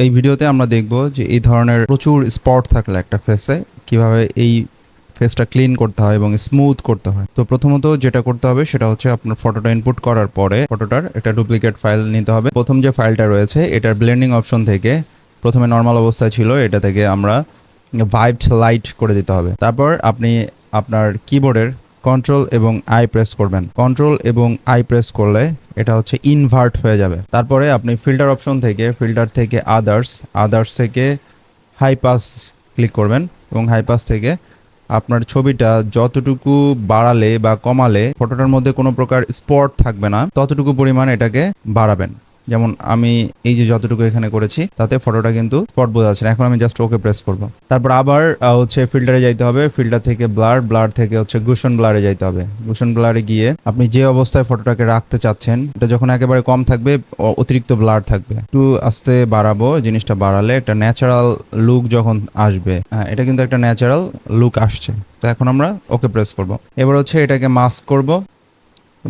এই ভিডিওতে আমরা দেখব যে এই ধরনের প্রচুর স্পট থাকলে একটা ফেসে কিভাবে এই ফেসটা ক্লিন করতে হয় এবং স্মুথ করতে হয়। তো প্রথমত যেটা করতে হবে সেটা হচ্ছে আপনার ফটোটা ইনপুট করার পরে ফটোটার একটা ডুপ্লিকেট ফাইল নিতে হবে। প্রথম যে ফাইলটা রয়েছে এটার ব্লেন্ডিং অপশন থেকে প্রথমে নর্মাল অবস্থায় ছিল, এটা থেকে আমরা ভাইবড লাইট করে দিতে হবে। তারপর আপনি আপনার কিবোর্ডের কন্ট্রোল এবং আই প্রেস করবেন। কন্ট্রোল এবং আই প্রেস করলে এটা হচ্ছে ইনভার্ট হয়ে যাবে। তারপরে আপনি ফিল্টার অপশন থেকে আদার্স থেকে হাই পাস ক্লিক করবেন এবং হাই পাস থেকে আপনার ছবিটা যতটুকু বাড়ালে বা কমালে ফটোটার মধ্যে কোনো প্রকার স্পট থাকবে না ততটুকু পরিমাণ এটাকে বাড়াবেন। যেমন আমি এই যে যতটুকু এখানে করেছি তাতে ফটোটা কিন্তু স্পট বোঝা যাচ্ছে না। এখন আমি জাস্ট ওকে প্রেস করব। তারপর আবার হচ্ছে ফিল্টারে যাইতে হবে, ফিল্টার থেকে ব্লার থেকে হচ্ছে গুশন ব্লারে যাইতে হবে। গুশন ব্লারে গিয়ে আপনি যে অবস্থায় ফটোটাকে রাখতে চাচ্ছেন, এটা যখন একেবারে কম থাকবে অতিরিক্ত ব্লার থাকবে, একটু আস্তে বাড়াবো। জিনিসটা বাড়ালে একটা ন্যাচারাল লুক যখন আসবে, এটা কিন্তু একটা ন্যাচারাল লুক আসছে। তো এখন আমরা ওকে প্রেস করব। এবার হচ্ছে এটাকে মাস্ক করব।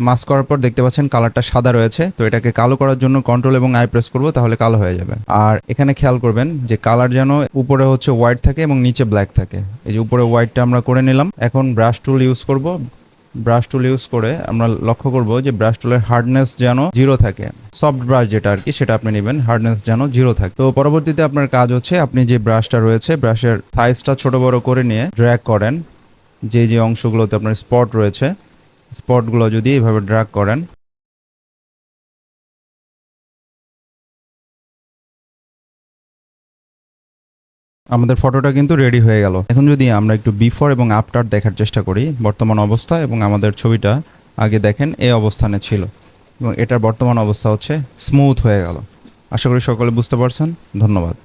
মাস্ক করার পর দেখতে পাচ্ছেন কালারটা সাদা রয়েছে। তো এটাকে কালো করার জন্য কন্ট্রোল এবং আই প্রেস করব, তাহলে কালো হয়ে যাবে। আর এখানে খেয়াল করবেন যে কালার যেন উপরে হচ্ছে হোয়াইট থাকে এবং নিচে ব্ল্যাক থাকে। এই যে উপরে হোয়াইটটা আমরা করে নিলাম। এখন ব্রাশ টুল ইউজ করব। ব্রাশ টুল ইউজ করে আমরা লক্ষ্য করব যে ব্রাশ টুলের হার্ডনেস যেন 0 থাকে। সফট ব্রাশ যেটা আর কি সেটা আপনি নেবেন, হার্ডনেস যেন 0 থাকে। তো পরবর্তীতে আপনার কাজ হচ্ছে আপনি যে ব্রাশটা রয়েছে ব্রাশের সাইজটা ছোট বড় করে নিয়ে ড্র্যাগ করেন। যে অংশগুলোতে আপনার স্পট রয়েছে স্পটগুলো যদি এইভাবে ড্র্যাগ করেন, আমাদের ফটোটা কিন্তু রেডি হয়ে গেল। এখন যদি আমরা একটু বিফোর এবং আফটার দেখার চেষ্টা করি, বর্তমান অবস্থা এবং আমাদের ছবিটা আগে দেখেন এই অবস্থানে ছিল এবং এটার বর্তমান অবস্থা হচ্ছে স্মুথ হয়ে গেল। আশা করি সকলে বুঝতে পারছেন। ধন্যবাদ।